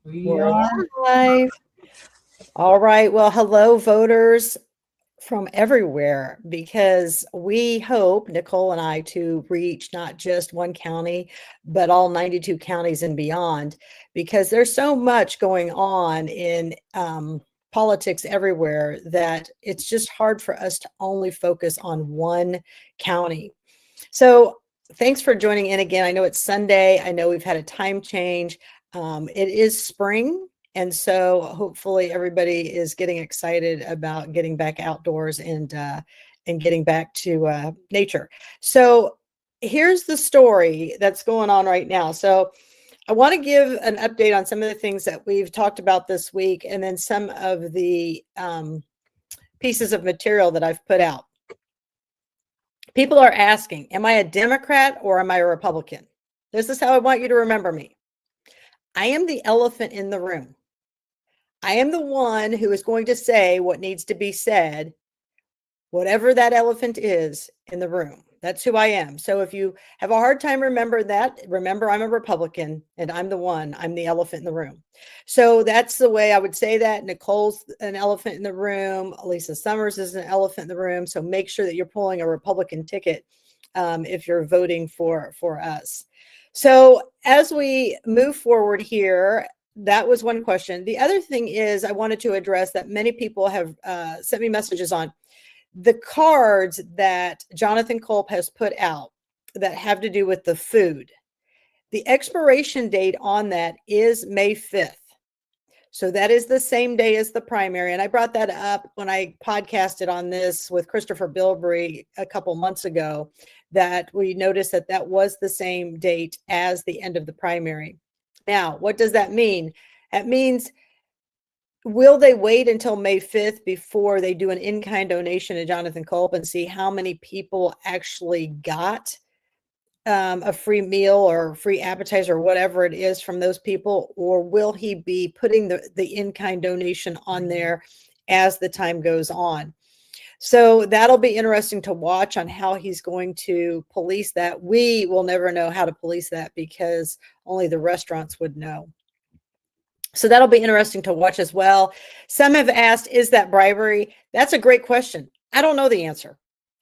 We We're are. live. All right. Well, hello, voters from everywhere, because we hope, Nicole and I, to reach not just one county, but all 92 counties and beyond, because there's so much going on in politics everywhere that it's just hard for us to only focus on one county. So, thanks for joining in again. I know it's Sunday. I know we've had a time change. It is spring. And so hopefully everybody is getting excited about getting back outdoors and getting back to nature. So here's the story that's going on right now. So I want to give an update on some of the things that we've talked about this week, and then some of the pieces of material that I've put out. People are asking, am I a Democrat or am I a Republican? This is how I want you to remember me. I am the elephant in the room. I am the one who is going to say what needs to be said, whatever that elephant is in the room. That's who I am. So if you have a hard time remembering that, remember I'm a Republican and I'm the elephant in the room. So that's the way I would say that. Nicole's an elephant in the room. Lisa Summers is an elephant in the room. So make sure that you're pulling a Republican ticket if you're voting for us. So as we move forward here, that was one question. The other thing is I wanted to address that many people have sent me messages on the cards that Jonathan Culp has put out that have to do with the food. The expiration date on that is May 5th. So that is the same day as the primary. And I brought that up when I podcasted on this with Christopher Bilbrey a couple months ago, that we noticed that that was the same date as the end of the primary. Now, what does that mean? That means, will they wait until May 5th before they do an in-kind donation to Jonathan Culp and see how many people actually got a free meal or free appetizer or whatever it is from those people? Or will he be putting the in-kind donation on there as the time goes on? So that'll be interesting to watch on how he's going to police that. We will never know how to police that because only the restaurants would know. So that'll be interesting to watch as well. Some have asked, is that bribery? That's a great question. I don't know the answer.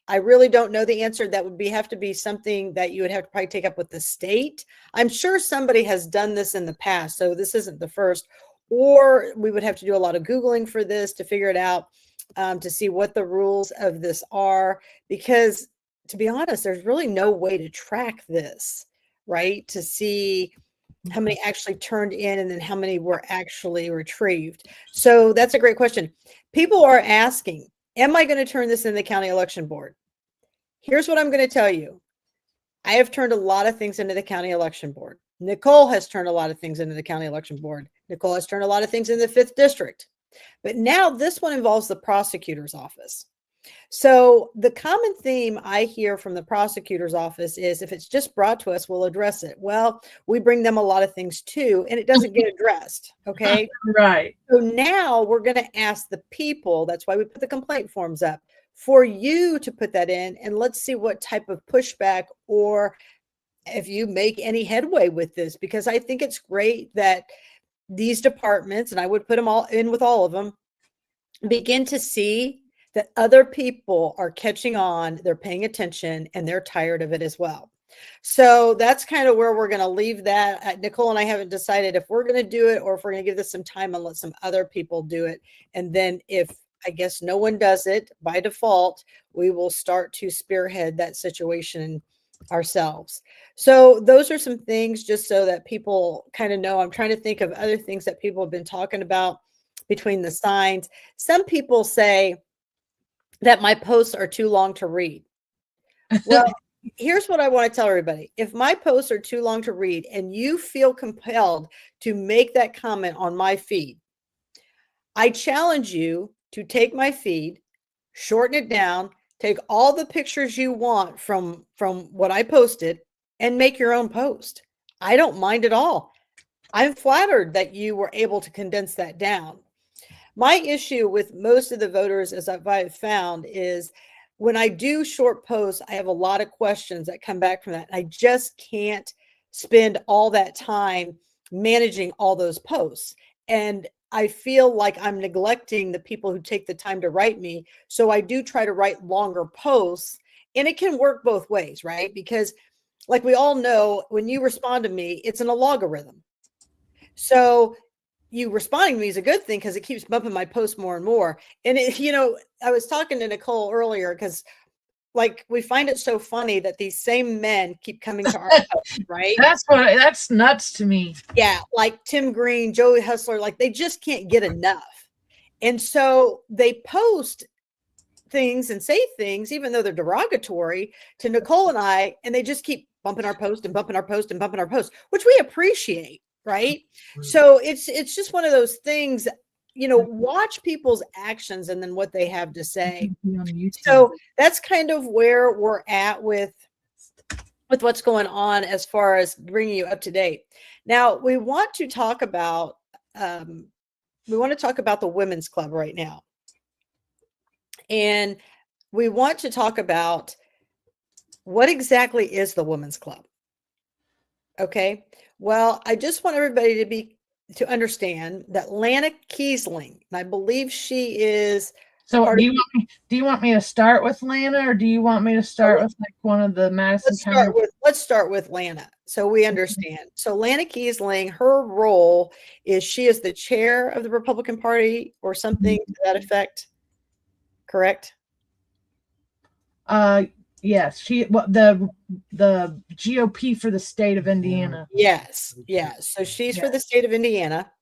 I really don't know the answer. That would have to be something that you would have to probably take up with the state. I'm sure somebody has done this in the past, so this isn't the first. Or we would have to do a lot of Googling for this to figure it out, to see what the rules of this are. Because to be honest, there's really no way to track this, right? To see how many actually turned in and then how many were actually retrieved. So that's a great question. People are asking, am I going to turn this in the county election board? Here's what I'm going to tell you. I have turned a lot of things into the county election board. Nicole has turned a lot of things into the county election board. Nicole has turned a lot of things in the 5th district. But now this one involves the prosecutor's office. So the common theme I hear from the prosecutor's office is, if it's just brought to us, we'll address it. Well, we bring them a lot of things too, and it doesn't get addressed. Okay. Right. So now we're going to ask the people, that's why we put the complaint forms up, for you to put that in, and let's see what type of pushback, or if you make any headway with this, because I think it's great that these departments, and I would put them all in with all of them, begin to see that other people are catching on, they're paying attention, and they're tired of it as well. So that's kind of where we're going to leave that. Nicole and I haven't decided if we're going to do it or if we're going to give this some time and let some other people do it. And then if, I guess, no one does it by default, we will start to spearhead that situation ourselves. So those are some things just so that people kind of know. I'm trying to think of other things that people have been talking about between the signs. Some people say that my posts are too long to read. Well, here's what I want to tell everybody. If my posts are too long to read and you feel compelled to make that comment on my feed, I challenge you to take my feed, shorten it down, take all the pictures you want from what I posted, and make your own post. I don't mind at all. I'm flattered that you were able to condense that down. My issue with most of the voters, as I've found, is when I do short posts, I have a lot of questions that come back from that. I just can't spend all that time managing all those posts. And I feel like I'm neglecting the people who take the time to write me. So I do try to write longer posts, and it can work both ways, right? Because like we all know, when you respond to me, it's in a logarithm. So you responding to me is a good thing because it keeps bumping my post more and more. And I was talking to Nicole earlier because like we find it so funny that these same men keep coming to our post, right? That's nuts to me. Yeah, like Tim Green, Joey Hustler, like they just can't get enough. And so they post things and say things, even though they're derogatory to Nicole and I, and they just keep bumping our post and bumping our post and bumping our post, which we appreciate, right? So it's just one of those things, watch people's actions and then what they have to say. So that's kind of where we're at with what's going on as far as bringing you up to date. Now we want to talk about the women's club right now. And we want to talk about what exactly is the women's club. Okay. Well, I just want everybody to understand that Lana Kiesling, and I believe she is. So do you want me to start with Lana, or do you want me to start with like one of the Madison County? Let's start with Lana so we understand. So Lana Kiesling, her role is she is the chair of the Republican Party or something to that effect. Correct? Yes, the GOP for the state of Indiana. Yes. So she's for the state of Indiana.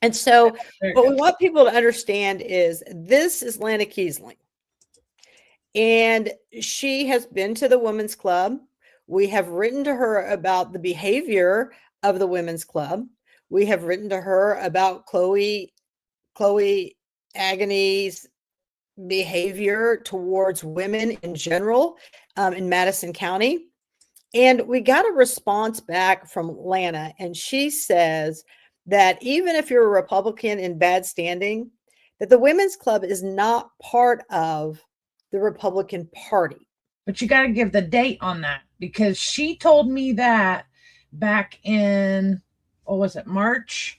And so what we want people to understand is this is Lana Kiesling. And she has been to the women's club. We have written to her about the behavior of the women's club. We have written to her about Chloe Agony's behavior towards women in general in Madison County. And we got a response back from Lana, and she says that even if you're a Republican in bad standing, that the women's club is not part of the Republican Party. But you got to give the date on that, because she told me that back in, what was it, March?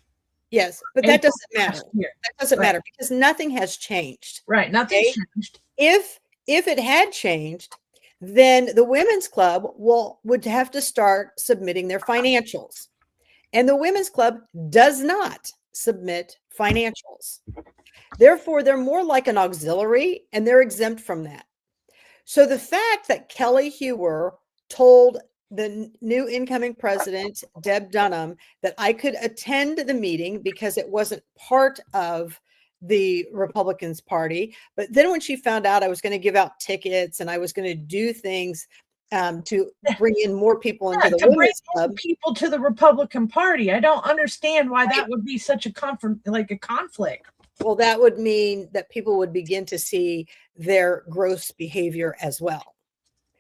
Yes, but that doesn't matter. That doesn't matter because nothing has changed. Right, nothing's changed. If it had changed, then the women's club would have to start submitting their financials. And the women's club does not submit financials. Therefore, they're more like an auxiliary and they're exempt from that. So the fact that Kelly Hewer told the new incoming president, Deb Dunham, that I could attend the meeting because it wasn't part of the Republicans Party. But then when she found out I was going to give out tickets and I was going to do things to bring in more people into the women's club, people to the Republican Party, I don't understand why that would be such a conflict. Well, that would mean that people would begin to see their gross behavior as well.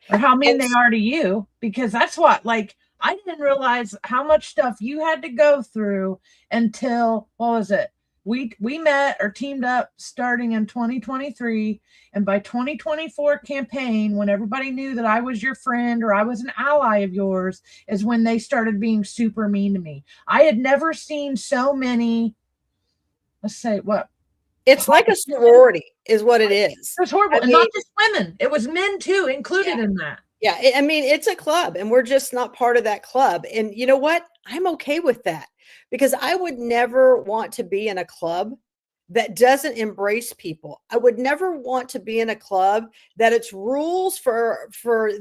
Or how mean they are to you, because that's what, like, I didn't realize how much stuff you had to go through until, what was it? We met or teamed up starting in 2023. And by 2024 campaign, when everybody knew that I was your friend or I was an ally of yours, is when they started being super mean to me. I had never seen so many, let's say, what? It's like a sorority is what it is. It was horrible. And not just women. It was men too, included in that. Yeah. I mean, it's a club and we're just not part of that club. And you know what? I'm okay with that because I would never want to be in a club that doesn't embrace people. I would never want to be in a club that it's rules for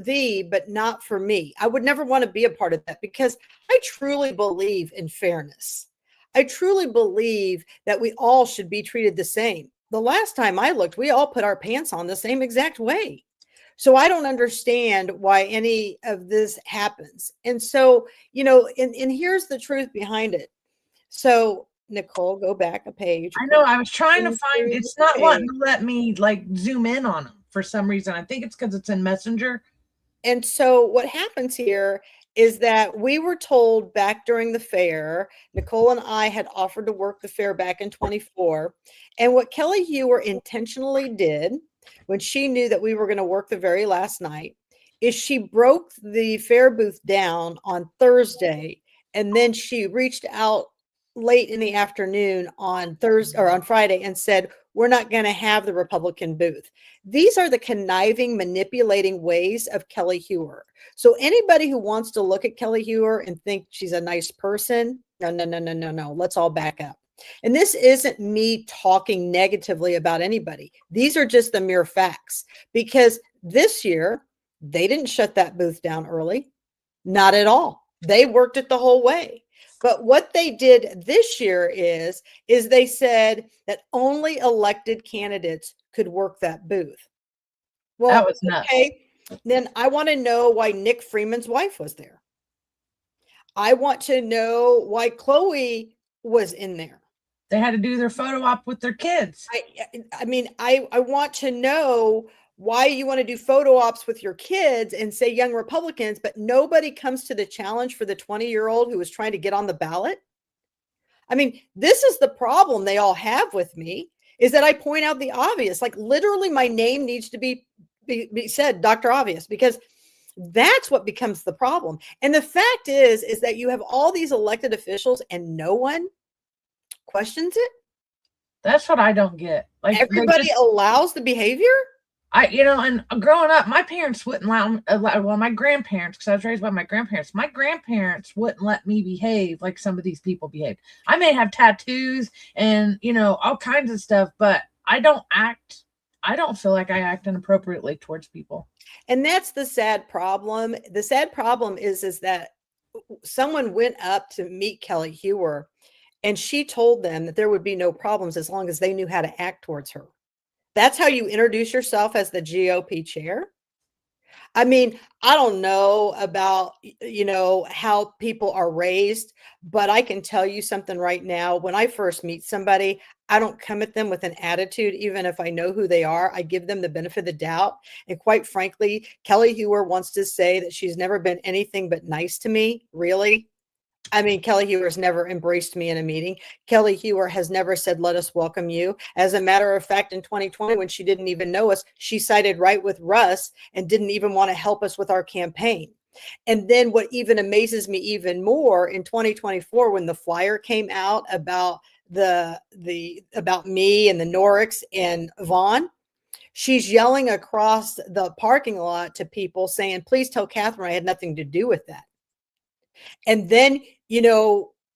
thee, but not for me. I would never want to be a part of that because I truly believe in fairness. I truly believe that we all should be treated the same. The last time I looked, we all put our pants on the same exact way. So I don't understand why any of this happens. And so, and here's the truth behind it. So Nicole, go back a page. I know. I was trying to find, it's not wanting to let me like zoom in on them for some reason. I think it's because it's in Messenger. And so what happens here is that we were told back during the fair, Nicole and I had offered to work the fair back in 24. And what Kelly Hewer intentionally did when she knew that we were going to work the very last night is she broke the fair booth down on Thursday And then she reached out late in the afternoon on Thursday or on Friday and said, we're not going to have the Republican booth. These are the conniving, manipulating ways of Kelly Hewer. So anybody who wants to look at Kelly Hewer and think she's a nice person, no. Let's all back up. And this isn't me talking negatively about anybody. These are just the mere facts, because this year they didn't shut that booth down early. Not at all. They worked it the whole way. But what they did this year is they said that only elected candidates could work that booth. Well, That was nuts. okay, then I want to know why Nick Freeman's wife was there. I want to know why Chloe was in there. They had to do their photo op with their kids. I mean, I want to know why you want to do photo ops with your kids and say young Republicans, but nobody comes to the challenge for the 20-year-old who was trying to get on the ballot. I mean, this is the problem they all have with me, is that I point out the obvious. Like, literally my name needs to be said, Dr. Obvious, because that's what becomes the problem. And the fact is that you have all these elected officials and no one questions it. That's what I don't get. Like, everybody allows the behavior. And growing up, my parents wouldn't allow my grandparents, because I was raised by my grandparents wouldn't let me behave like some of these people behaved. I may have tattoos and, all kinds of stuff, but I don't feel like I act inappropriately towards people. And that's the sad problem. The sad problem is that someone went up to meet Kelly Hewer and she told them that there would be no problems as long as they knew how to act towards her. That's how you introduce yourself as the GOP chair. I mean, I don't know about, how people are raised, but I can tell you something right now. When I first meet somebody, I don't come at them with an attitude. Even if I know who they are, I give them the benefit of the doubt. And quite frankly, Kelly Hewer wants to say that she's never been anything but nice to me. Really? I mean, Kelly Hewer has never embraced me in a meeting. Kelly Hewer has never said, let us welcome you. As a matter of fact, in 2020, when she didn't even know us, she sided right with Russ and didn't even want to help us with our campaign. And then what even amazes me even more, in 2024, when the flyer came out about about me and the Norricks and Vaughn, she's yelling across the parking lot to people saying, please tell Catherine I had nothing to do with that. And then,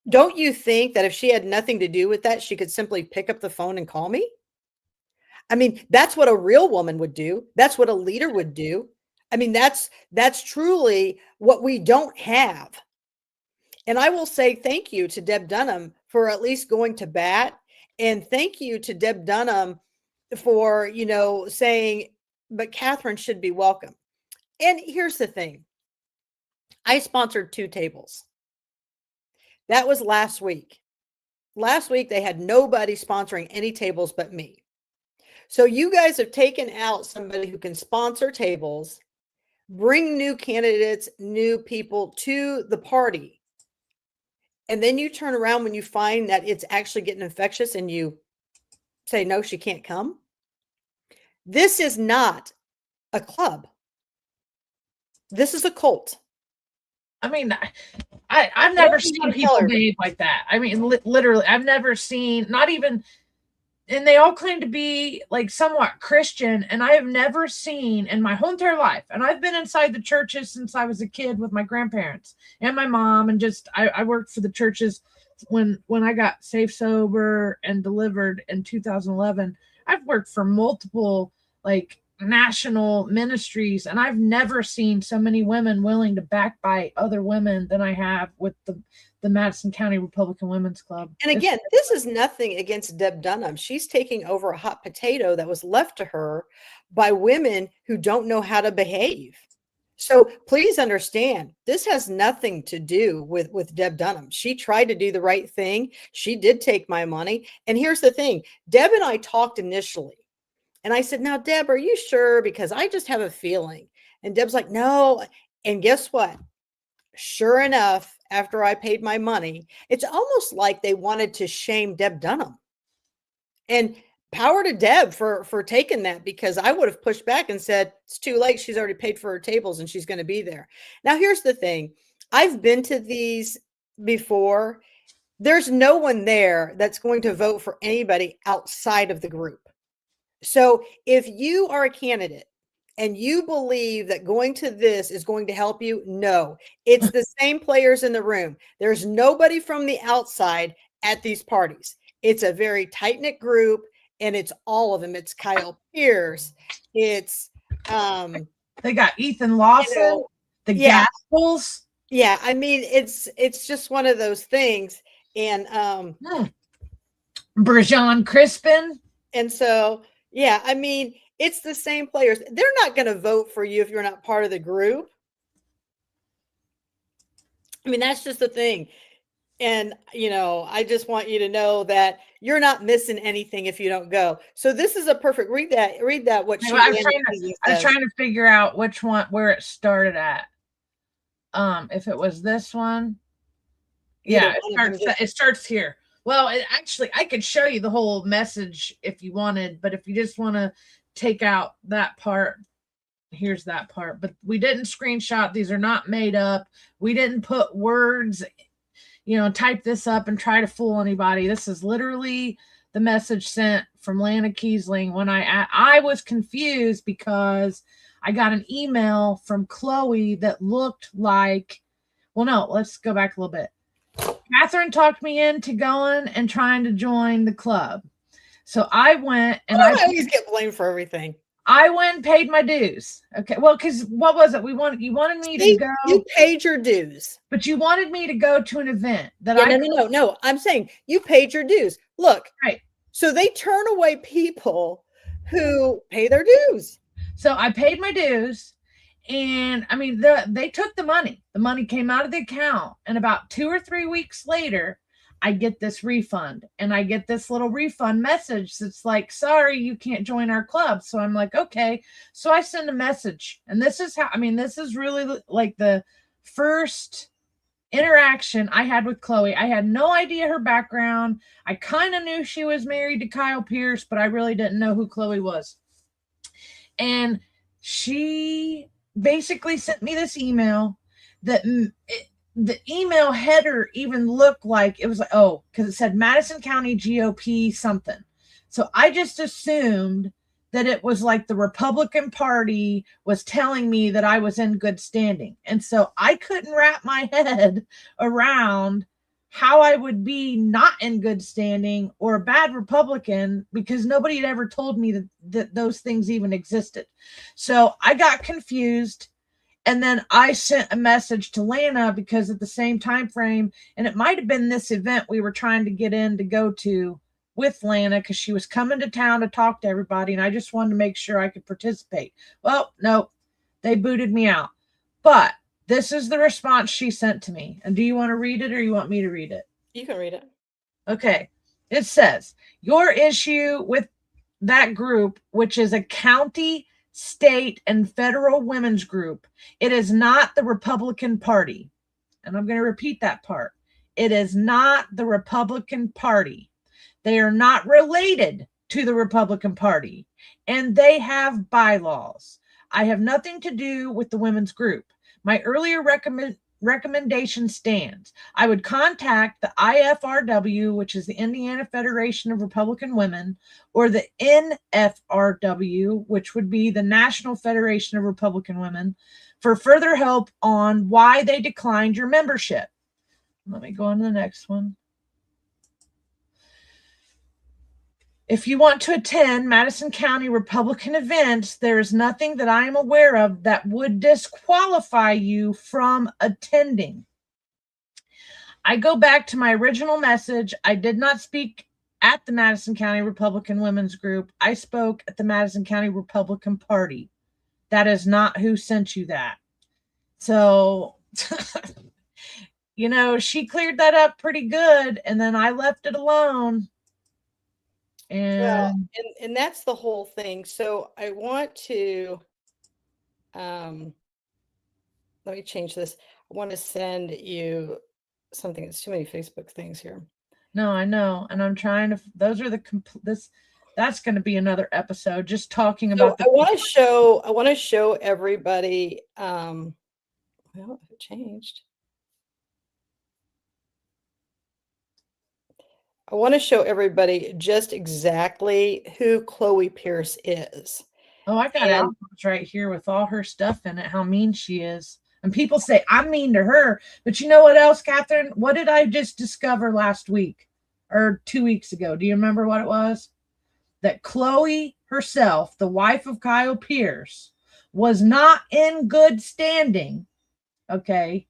don't you think that if she had nothing to do with that, she could simply pick up the phone and call me? I mean, that's what a real woman would do. That's what a leader would do. I mean, that's truly what we don't have. And I will say thank you to Deb Dunham for at least going to bat. And thank you to Deb Dunham for, saying, but Catherine should be welcome. And here's the thing. I sponsored 2 tables. That was last week. Last week, they had nobody sponsoring any tables but me. So you guys have taken out somebody who can sponsor tables, bring new candidates, new people to the party. And then you turn around when you find that it's actually getting infectious and you say, no, she can't come. This is not a club. This is a cult. I mean, I've never seen people behave like that. I mean, literally, I've never seen, not even, and they all claim to be like somewhat Christian, and I have never seen in my whole entire life, and I've been inside the churches since I was a kid with my grandparents and my mom, and just, I worked for the churches when I got safe, sober, and delivered in 2011. I've worked for multiple, like, national ministries, and I've never seen so many women willing to backbite other women than I have with the Madison County Republican Women's Club. And again, this is nothing against Deb Dunham. She's taking over a hot potato that was left to her by women who don't know how to behave. So please understand, this has nothing to do with Deb Dunham. She tried to do the right thing. She did take my money. And here's the thing. Deb and I talked initially. And I said, now, Deb, are you sure? Because I just have a feeling. And Deb's like, no. And guess what? Sure enough, after I paid my money, it's almost like they wanted to shame Deb Dunham. And power to Deb for taking that, because I would have pushed back and said, it's too late. She's already paid for her tables and she's going to be there. Now, here's the thing. I've been to these before, there's no one there that's going to vote for anybody outside of the group. So if you are a candidate and you believe that going to this is going to help you, no, it's the same players in the room. There's nobody from the outside at these parties. It's a very tight knit group, and it's all of them. It's Kyle Pierce. It's they got Ethan Lawson, the Gaskels. Yeah, I mean, it's just one of those things. And Brajan Crispin. And so, yeah, I mean, it's the same players. They're not going to vote for you if you're not part of the group. I mean, that's just the thing. And, you know, I just want you to know that you're not missing anything if you don't go. So this is a perfect, read that. What she I was trying to figure out which one, where it started at. If it was this one. Yeah, it starts here. Well, actually, I could show you the whole message if you wanted, but if you just want to take out that part, here's that part. But we didn't screenshot. These are not made up. We didn't put words, you know, type this up and try to fool anybody. This is literally the message sent from Lana Kiesling when I was confused because I got an email from Chloe that looked like, well, no, let's go back a little bit. Catherine talked me into going and trying to join the club. So I went, and I always get blamed for everything. I went and paid my dues. Okay. Well, because what was it? You wanted me to go. You paid your dues. But you wanted me to go to an event that No. I'm saying you paid your dues. Look. Right. So they turn away people who pay their dues. So I paid my dues. And I mean, they took the money. The money came out of the account. And about 2 or 3 weeks later, I get this refund. And I get this little refund message that's like, sorry, you can't join our club. So I'm like, okay. So I send a message. And this is how, I mean, this is really like the first interaction I had with Chloe. I had no idea her background. I kind of knew she was married to Kyle Pierce, but I really didn't know who Chloe was. And she basically sent me this email that the email header even looked like it was like, oh, because it said Madison County GOP something. So I just assumed that it was like the Republican Party was telling me that I was in good standing. And so I couldn't wrap my head around how I would be not in good standing or a bad Republican, because nobody had ever told me that those things even existed. So I got confused. And then I sent a message to Lana because at the same time frame, and it might have been this event we were trying to get in to go to with Lana because she was coming to town to talk to everybody. And I just wanted to make sure I could participate. Well, no, they booted me out. But this is the response she sent to me. And do you want to read it or you want me to read it? You can read it. Okay. It says, your issue with that group, which is a county, state, and federal women's group, it is not the Republican Party. And I'm going to repeat that part. It is not the Republican Party. They are not related to the Republican Party, and they have bylaws. I have nothing to do with the women's group. My earlier recommendation stands. I would contact the IFRW, which is the Indiana Federation of Republican Women, or the NFRW, which would be the National Federation of Republican Women, for further help on why they declined your membership. Let me go on to the next one. If you want to attend Madison County Republican events, there is nothing that I am aware of that would disqualify you from attending. I go back to my original message. I did not speak at the Madison County Republican Women's Group. I spoke at the Madison County Republican Party. That is not who sent you that. So, you know, she cleared that up pretty good, and then I left it alone. And that's the whole thing. So I want to let me change this. I want to send you something. It's too many Facebook things here. No, I know. And I'm trying to, those are that's going to be another episode just talking about I want to show everybody well, it changed. I want to show everybody just exactly who Chloe Pierce is. Oh, I got And albums right here with all her stuff in it, how mean she is. And people say I'm mean to her. But you know what else, Catherine? What did I just discover last week or 2 weeks ago? Do you remember what it was? That Chloe herself, the wife of Kyle Pierce, was not in good standing, okay,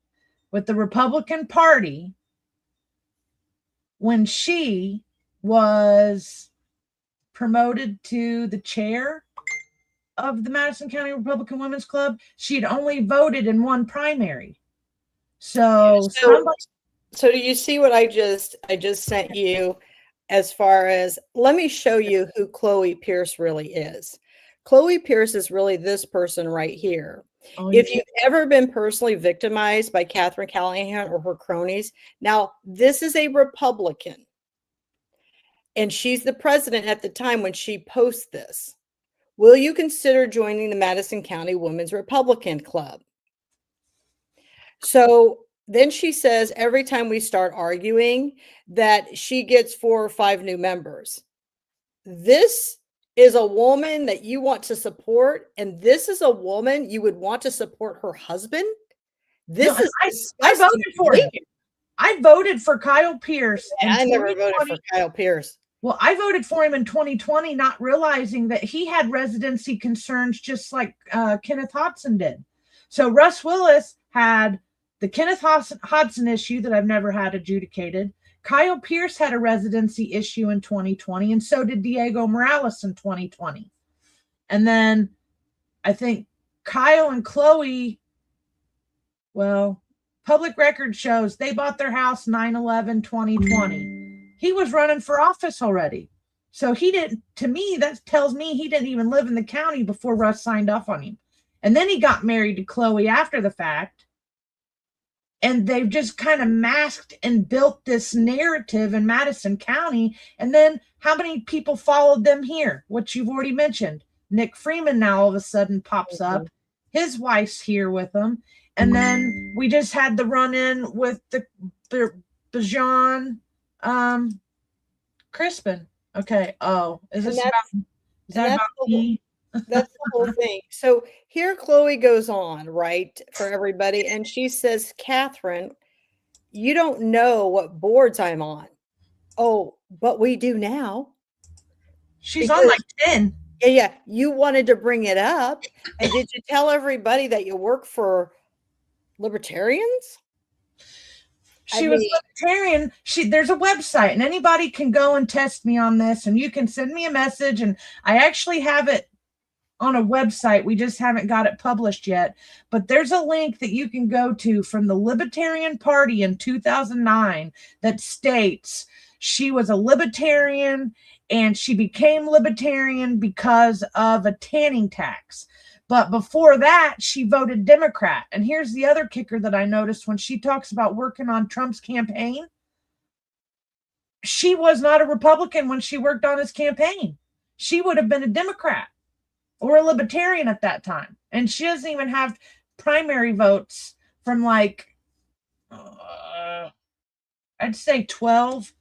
with the Republican Party when she was promoted to the chair of the Madison County Republican Women's Club. She'd only voted in one primary. So somebody. So do you see what I just sent you as far as, let me show you who Chloe Pierce really is. Chloe Pierce is really this person right here. Oh, If yeah. you've ever been personally victimized by Catherine Callahan or her cronies, now this is a Republican. And she's the president at the time when she posts this. Will you consider joining the Madison County Women's Republican Club? So then she says every time we start arguing that she gets 4 or 5 new members. This is a woman that you want to support, and this is a woman you would want to support her husband. This No, is I voted for him. I voted for Kyle Pierce. I never voted for Kyle Pierce. Well, I voted for him in 2020, not realizing that he had residency concerns just like Kenneth Hodson did. So Russ Willis had the Kenneth Hodson issue that I've never had adjudicated. Kyle Pierce had a residency issue in 2020, and so did Diego Morales in 2020. And then I think Kyle and Chloe, well, public record shows they bought their house 9/11/2020. He was running for office already. So he didn't, to me, that tells me he didn't even live in the county before Russ signed off on him. And then he got married to Chloe after the fact. And they've just kind of masked and built this narrative in Madison County. And then how many people followed them here? Which you've already mentioned. Nick Freeman now all of a sudden pops up. His wife's here with him. And then we just had the run-in with the Bajan Crispin. Okay. Oh, is that about me? That's the whole thing. So here Chloe goes on, right, for everybody. And she says, Catherine, you don't know what boards I'm on. Oh, but we do now. She's on like 10. Yeah. You wanted to bring it up. And did you tell everybody that you work for libertarians? She was libertarian. There's a website, and anybody can go and test me on this, and you can send me a message, and I actually have it on a website. We just haven't got it published yet. But there's a link that you can go to from the Libertarian Party in 2009 that states she was a libertarian and she became libertarian because of a tanning tax. But before that, she voted Democrat. And here's the other kicker that I noticed when she talks about working on Trump's campaign. She was not a Republican when she worked on his campaign. She would have been a Democrat or a libertarian at that time. And she doesn't even have primary votes from like, I'd say 2012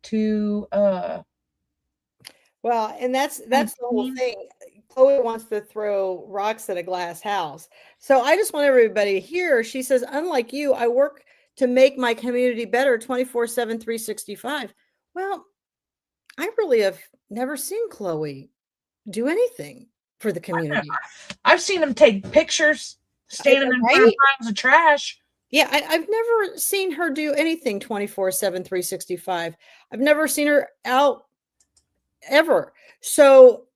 to well, and that's the whole thing. Chloe wants to throw rocks at a glass house. So I just want everybody to hear. She says, unlike you, I work to make my community better 24/7, 365. Well, I really have never seen Chloe do anything for the community. I've seen them take pictures standing in front of piles of trash. Yeah, I've never seen her do anything 24/7, 365. I've never seen her out ever. So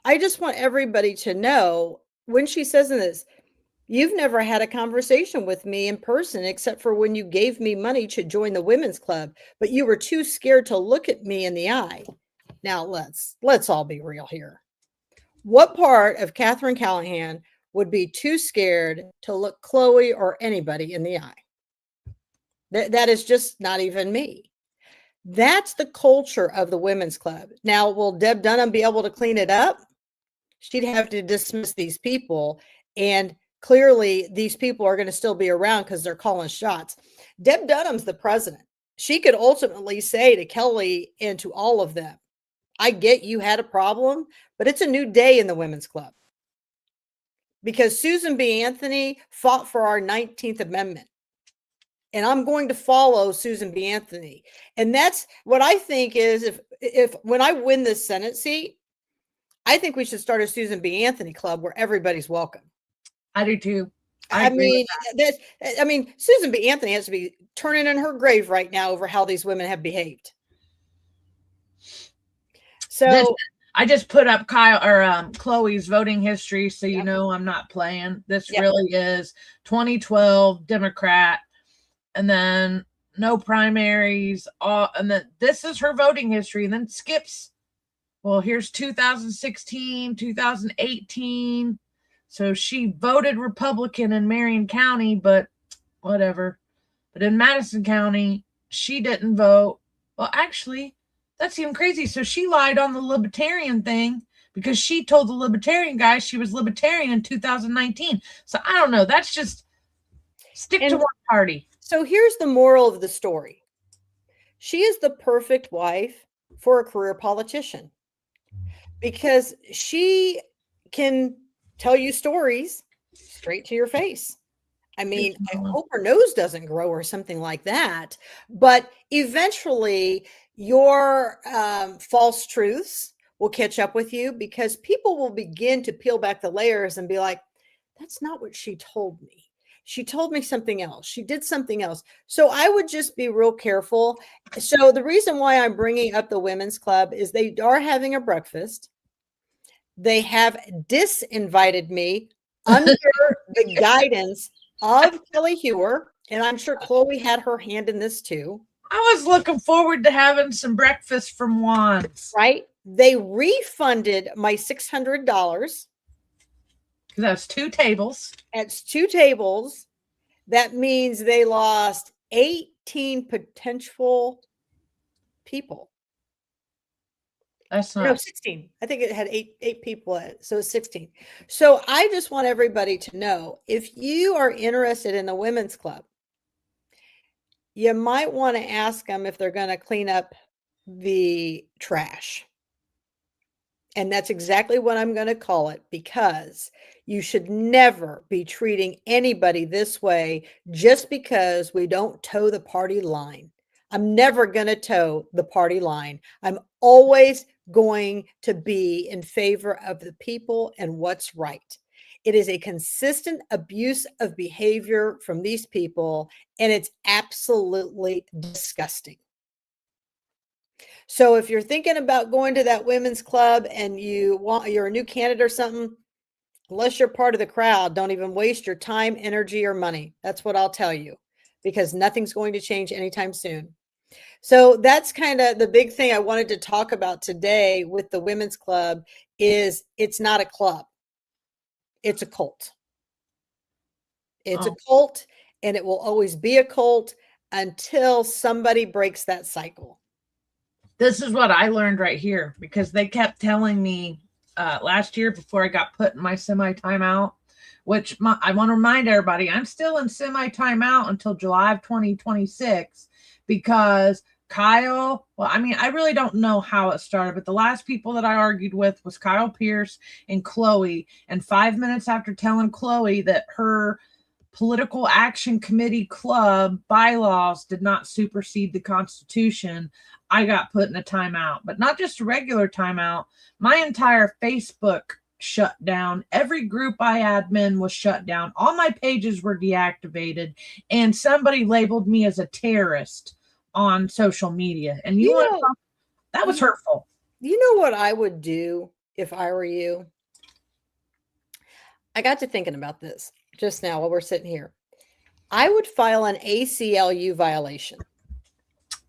I just want everybody to know when she says in this, you've never had a conversation with me in person except for when you gave me money to join the women's club, but you were too scared to look at me in the eye. Now let's all be real here. What part of Catherine Callahan would be too scared to look Chloe or anybody in the eye? That is just not even me. That's the culture of the women's club. Now, will Deb Dunham be able to clean it up? She'd have to dismiss these people. And clearly these people are going to still be around because they're calling shots. Deb Dunham's the president. She could ultimately say to Kelly and to all of them, I get you had a problem, but it's a new day in the women's club. Because Susan B. Anthony fought for our 19th Amendment. And I'm going to follow Susan B. Anthony. And that's what I think is if when I win this Senate seat, I think we should start a Susan B. Anthony club where everybody's welcome. I do too. I mean, Susan B. Anthony has to be turning in her grave right now over how these women have behaved. So I just put up Chloe's voting history, so you know I'm not playing. This really is 2012 Democrat, and then no primaries. And then this is her voting history, and then skips. Well, here's 2016, 2018. So she voted Republican in Marion County, but whatever. But in Madison County, she didn't vote. Well, actually, that's even crazy. So she lied on the libertarian thing because she told the libertarian guy she was libertarian in 2019. So I don't know. That's just stick to one party. So here's the moral of the story. She is the perfect wife for a career politician because she can tell you stories straight to your face. I mean, I hope her nose doesn't grow or something like that. But eventually, your false truths will catch up with you because people will begin to peel back the layers and be like, that's not what she told me. She told me something else. She did something else. So I would just be real careful. So the reason why I'm bringing up the women's club is they are having a breakfast. They have disinvited me under the guidance of Kelly Hewer, and I'm sure Chloe had her hand in this too. I was looking forward to having some breakfast from Juan's. Right? They refunded my $600. That's 2 tables. That's 2 tables. That means they lost 18 potential people. That's not. No, 16. I think it had eight people at it, so it's 16. So I just want everybody to know, if you are interested in the women's club, you might want to ask them if they're going to clean up the trash. And that's exactly what I'm going to call it, because you should never be treating anybody this way just because we don't toe the party line. I'm never going to toe the party line. I'm always going to be in favor of the people and what's right. It is a consistent abuse of behavior from these people, and it's absolutely disgusting. So if you're thinking about going to that women's club and you're a new candidate or something, unless you're part of the crowd, don't even waste your time, energy, or money. That's what I'll tell you, because nothing's going to change anytime soon. So that's kind of the big thing I wanted to talk about today with the women's club is it's not a club. It's a cult. It's a cult, and it will always be a cult until somebody breaks that cycle. This is what I learned right here, because they kept telling me last year before I got put in my semi-timeout, which I want to remind everybody, I'm still in semi-timeout until July of 2026 because Kyle, well, I mean, I really don't know how it started, but the last people that I argued with was Kyle Pierce and Chloe. And 5 minutes after telling Chloe that her Political Action Committee club bylaws did not supersede the Constitution, I got put in a timeout. But not just a regular timeout. My entire Facebook shut down. Every group I admin was shut down. All my pages were deactivated. And somebody labeled me as a terrorist on social media. And that was hurtful. You know what I would do if I were you? I got to thinking about this just now while we're sitting here. I would file an ACLU violation.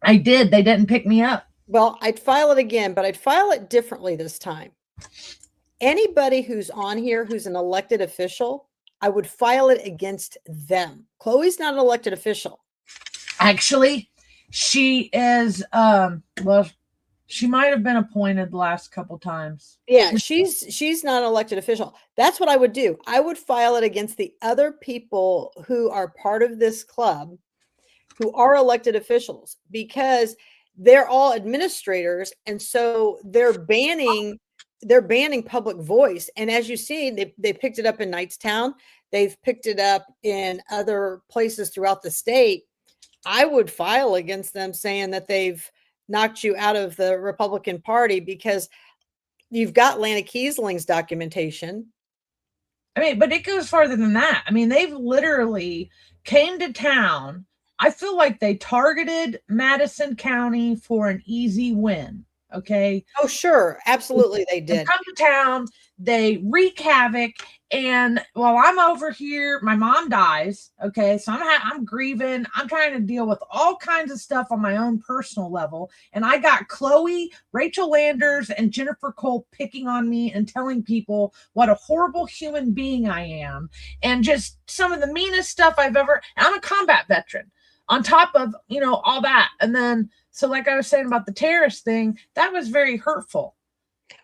I did. They didn't pick me up. Well, I'd file it again, but I'd file it differently this time. Anybody who's on here who's an elected official, I would file it against them. Chloe's not an elected official. Actually, she is, well, She might have been appointed the last couple times. Yeah, she's not an elected official. That's what I would do. I would file it against the other people who are part of this club who are elected officials because they're all administrators, and so they're banning public voice. And as you see, they picked it up in Knightstown. They've picked it up in other places throughout the state. I would file against them saying that they've knocked you out of the Republican Party because you've got Lana Kiesling's documentation. I mean, but it goes farther than that. I mean, they've literally came to town. I feel like they targeted Madison County for an easy win. Okay. Oh, sure. Absolutely, they They did. come to town, they wreak havoc, and while I'm over here, my mom dies. Okay, so I'm grieving. I'm trying to deal with all kinds of stuff on my own personal level, and I got Chloe, Rachel Landers, and Jennifer Cole picking on me and telling people what a horrible human being I am, and just some of the meanest stuff I've ever. I'm a combat veteran. On top of all that, and then so like I was saying about the terrorist thing, that was very hurtful.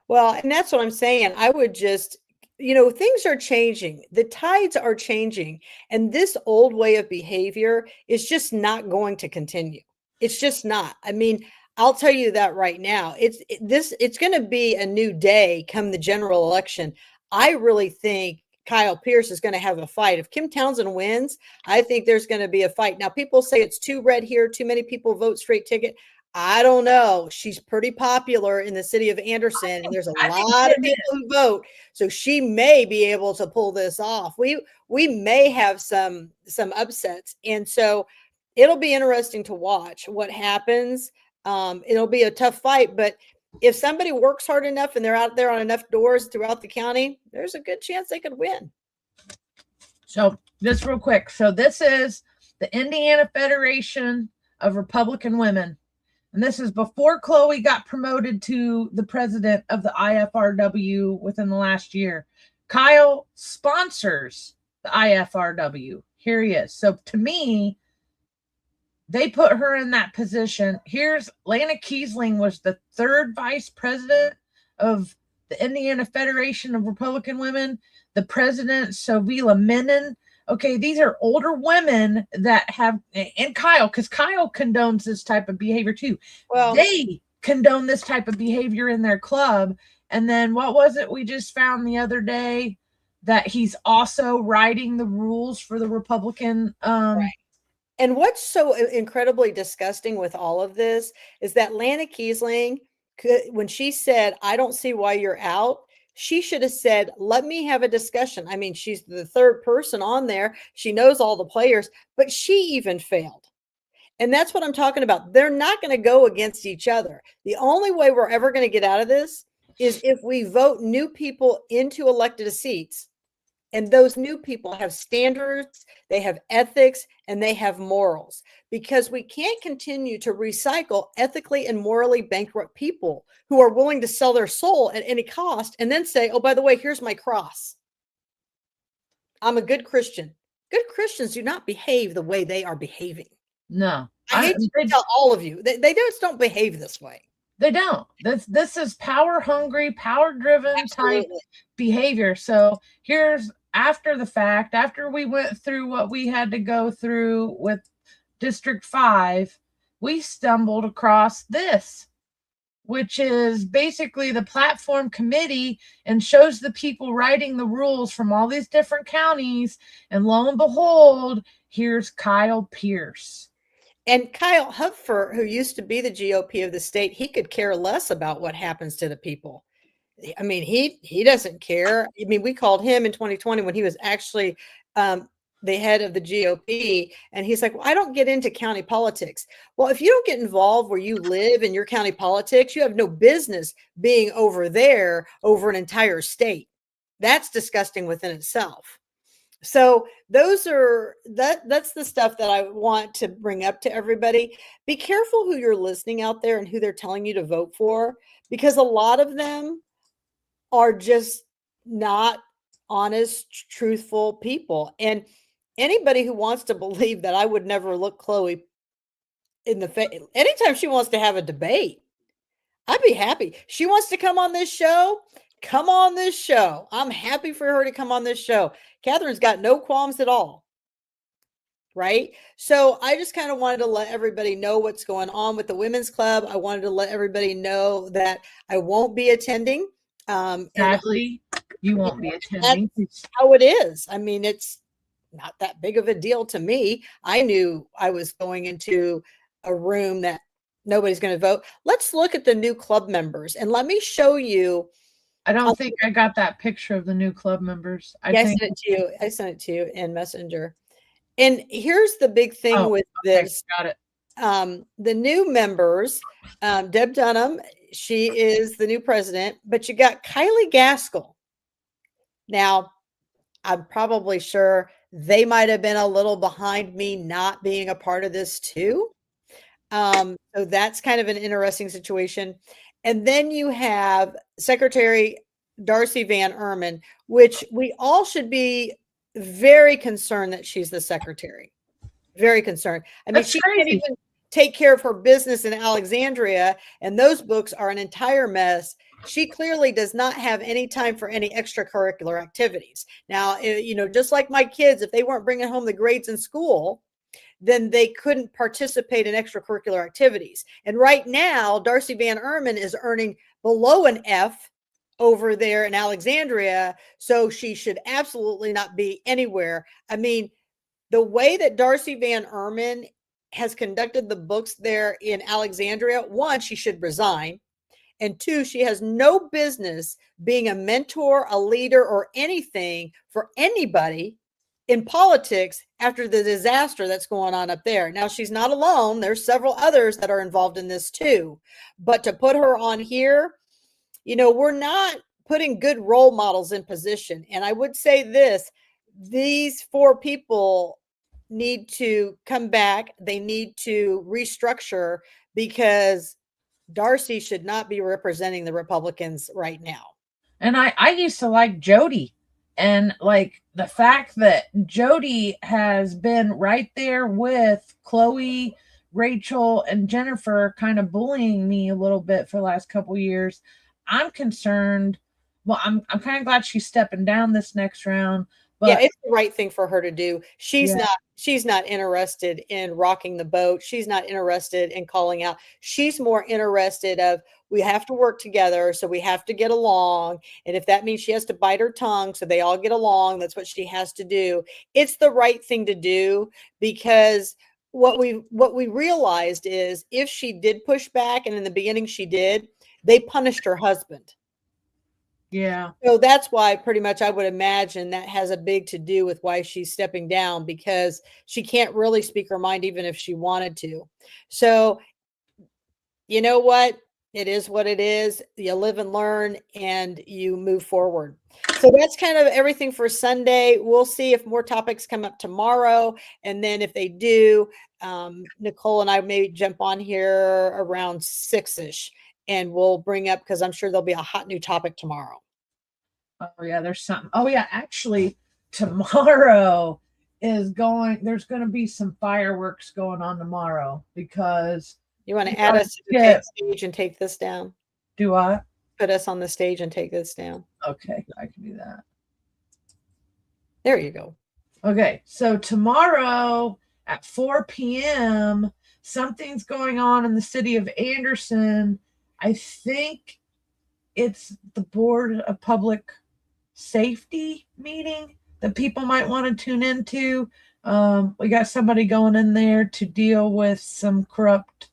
Well, and that's what I'm saying. I would just, things are changing. The tides are changing. And this old way of behavior is just not going to continue. It's just not. I mean, I'll tell you that right now. It's going to be a new day come the general election. I really think Kyle Pierce is going to have a fight. If Kim Townsend wins, I think there's going to be a fight. Now, people say it's too red here, too many people vote straight ticket. I don't know. She's pretty popular in the city of Anderson, and there's a I think lot of Kim people who vote. So she may be able to pull this off. We may have some upsets, and so it'll be interesting to watch what happens. It'll be a tough fight, but if somebody works hard enough and they're out there on enough doors throughout the county, there's a good chance they could win. So just real quick. So this is the Indiana Federation of Republican Women. And this is before Chloe got promoted to the president of the IFRW within the last year. Kyle sponsors the IFRW. Here he is. So to me, they put her in that position. Here's Lana Kiesling was the third vice president of the Indiana Federation of Republican Women. The president, Sovila Menon. Okay, these are older women that have, and Kyle, because Kyle condones this type of behavior too. Well, they condone this type of behavior in their club. And then what was it we just found the other day? That he's also writing the rules for the Republican. Right. And what's so incredibly disgusting with all of this is that Lana Kiesling, when she said, I don't see why you're out, she should have said, let me have a discussion. I mean, she's the third person on there. She knows all the players, but she even failed. And that's what I'm talking about. They're not going to go against each other. The only way we're ever going to get out of this is if we vote new people into elected seats. And those new people have standards, they have ethics, and they have morals, because we can't continue to recycle ethically and morally bankrupt people who are willing to sell their soul at any cost and then say, oh, by the way, here's my cross. I'm a good Christian. Good Christians do not behave the way they are behaving. No. I hate to tell all of you, they just don't behave this way. They don't. This is power hungry, power driven type behavior. So here's after the fact, after we went through what we had to go through with District 5, we stumbled across this, which is basically the platform committee and shows the people writing the rules from all these different counties. And lo and behold, here's Kyle Pierce. And Kyle Hupfer, who used to be the GOP of the state, he could care less about what happens to the people. I mean, he doesn't care. I mean, we called him in 2020 when he was actually the head of the GOP, and he's like, well, I don't get into county politics. Well, if you don't get involved where you live in your county politics, you have no business being over there over an entire state. That's disgusting within itself. So that's the stuff that I want to bring up to everybody. Be careful who you're listening out there and who they're telling you to vote for, because a lot of them are just not honest, truthful people. And anybody who wants to believe that I would never look Chloe in the face anytime she wants to have a debate, I'd be happy. She wants to come on this show. Come on this show. I'm happy for her to come on this show. Catherine's got no qualms at all. Right. So I just kind of wanted to let everybody know what's going on with the women's club. I wanted to let everybody know that I won't be attending. Sadly, you won't be attending. That's how it is. I mean, it's not that big of a deal to me. I knew I was going into a room that nobody's going to vote. Let's look at the new club members and let me show you. I don't think I got that picture of the new club members. I sent it to you. I sent it to you in Messenger. And here's the big thing with this. Got it. The new members, Deb Dunham, she is the new president, but you got Kylie Gaskell. Now, I'm probably sure they might have been a little behind me not being a part of this too. So that's kind of an interesting situation. And then you have Secretary Darcy Van Erman, which we all should be very concerned that she's the secretary. Very concerned. I mean, she can't even take care of her business in Alexandria, and those books are an entire mess. She clearly does not have any time for any extracurricular activities. Now, you know, just like my kids, if they weren't bringing home the grades in school, then they couldn't participate in extracurricular activities. And right now, Darcy Van Erman is earning below an F over there in Alexandria, so she should absolutely not be anywhere. I mean, the way that Darcy Van Erman has conducted the books there in Alexandria, one, she should resign. And two, she has no business being a mentor, a leader, or anything for anybody in politics after the disaster that's going on up there. Now, she's not alone. There's several others that are involved in this too. But to put her on here, you know, we're not putting good role models in position. And I would say this, these four people need to come back. They need to restructure because Darcy should not be representing the Republicans right now. And I used to like Jody, and like the fact that Jody has been right there with Chloe, Rachel, and Jennifer kind of bullying me a little bit for the last couple years. I'm concerned. Well, I'm kind of glad she's stepping down this next round. But yeah, it's the right thing for her to do. She's not interested in rocking the boat. She's not interested in calling out. She's more interested of, we have to work together, so we have to get along. And if that means she has to bite her tongue so they all get along, that's what she has to do. It's the right thing to do, because what we realized is if she did push back, and in the beginning she did, they punished her husband. Yeah. So that's why pretty much I would imagine that has a big to do with why she's stepping down, because she can't really speak her mind even if she wanted to. So you know what? It is what it is. You live and learn and you move forward. So that's kind of everything for Sunday. We'll see if more topics come up tomorrow. And then if they do, Nicole and I may jump on here around 6-ish. And we'll bring up, because I'm sure there'll be a hot new topic tomorrow. Oh, yeah, there's something. Oh, yeah, actually, tomorrow there's going to be some fireworks going on tomorrow, because. You want to add us to the stage and take this down? Do I? Put us on the stage and take this down. Okay, I can do that. There you go. Okay, so tomorrow at 4 p.m., something's going on in the city of Anderson. I think it's the Board of Public Safety meeting that people might want to tune into. We got somebody going in there to deal with some corrupt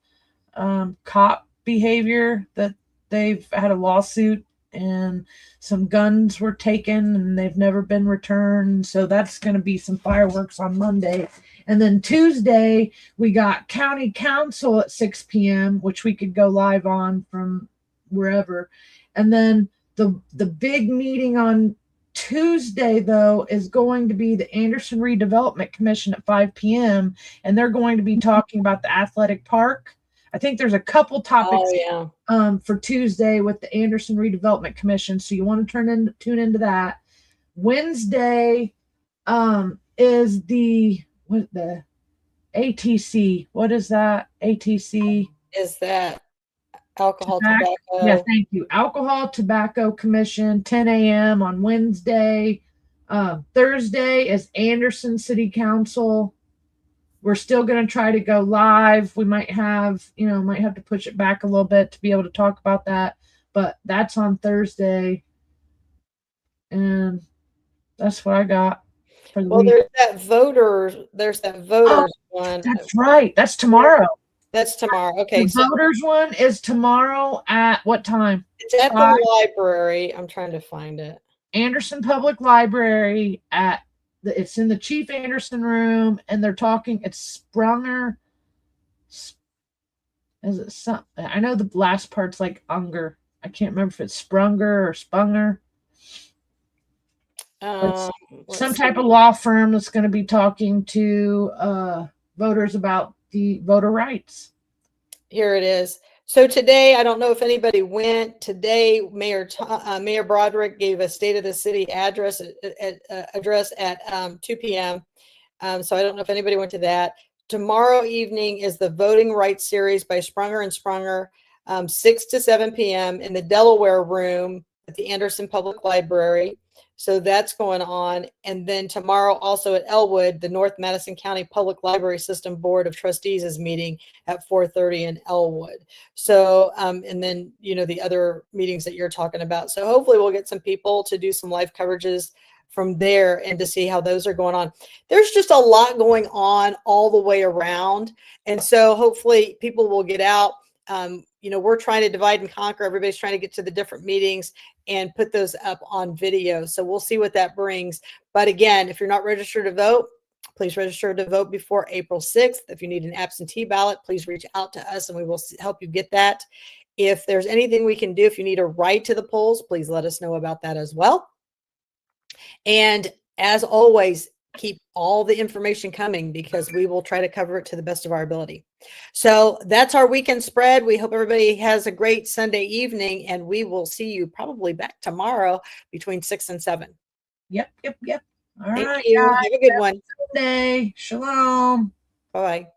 cop behavior, that they've had a lawsuit and some guns were taken and they've never been returned. So that's going to be some fireworks on Monday. And then Tuesday, we got county council at 6 p.m., which we could go live on from wherever. And then the big meeting on Tuesday, though, is going to be the Anderson Redevelopment Commission at 5 p.m. And they're going to be talking about the athletic park. I think there's a couple topics for Tuesday with the Anderson Redevelopment Commission. So you want to tune into that. Wednesday is the ATC. What is that? ATC? Is that Alcohol, Yeah, tobacco. thank you. Alcohol Tobacco Commission, 10 a.m. on Wednesday. Thursday is Anderson City Council. We're still going to try to go live. We might have, might have to push it back a little bit to be able to talk about that, but that's on Thursday. And that's what I got for the Well, week. there's that voters one. That's right. That's tomorrow. That's tomorrow. Okay. The voters one is tomorrow at what time? It's at the library. I'm trying to find it. Anderson Public Library it's in the Chief Anderson room, and they're talking. It's Sprunger. Is it some? I know the last part's like Unger. I can't remember if it's Sprunger or Spunger. Some type of law firm that's going to be talking to voters about the voter rights. Here it is. So today, I don't know if anybody went. Today, Mayor Broderick gave a State of the City address at 2 p.m. So I don't know if anybody went to that. Tomorrow evening is the Voting Rights Series by Sprunger and Sprunger, 6 to 7 p.m. in the Delaware Room at the Anderson Public Library. So that's going on. And then tomorrow also at Elwood, the North Madison County Public Library System Board of Trustees is meeting at 4:30 in Elwood. So, and then, the other meetings that you're talking about. So hopefully we'll get some people to do some live coverages from there and to see how those are going on. There's just a lot going on all the way around. And so hopefully people will get out. We're trying to divide and conquer. Everybody's trying to get to the different meetings and put those up on video. So we'll see what that brings. But again, if you're not registered to vote, please register to vote before April 6th. If you need an absentee ballot, please reach out to us and we will help you get that. If there's anything we can do, if you need a ride to the polls, please let us know about that as well. And as always, keep all the information coming because we will try to cover it to the best of our ability. So that's our weekend spread. We hope everybody has a great Sunday evening, and we will see you probably back tomorrow between 6 and 7. Yep. All Thank right, you. guys. Have a good one. Sunday. Shalom. Bye-bye.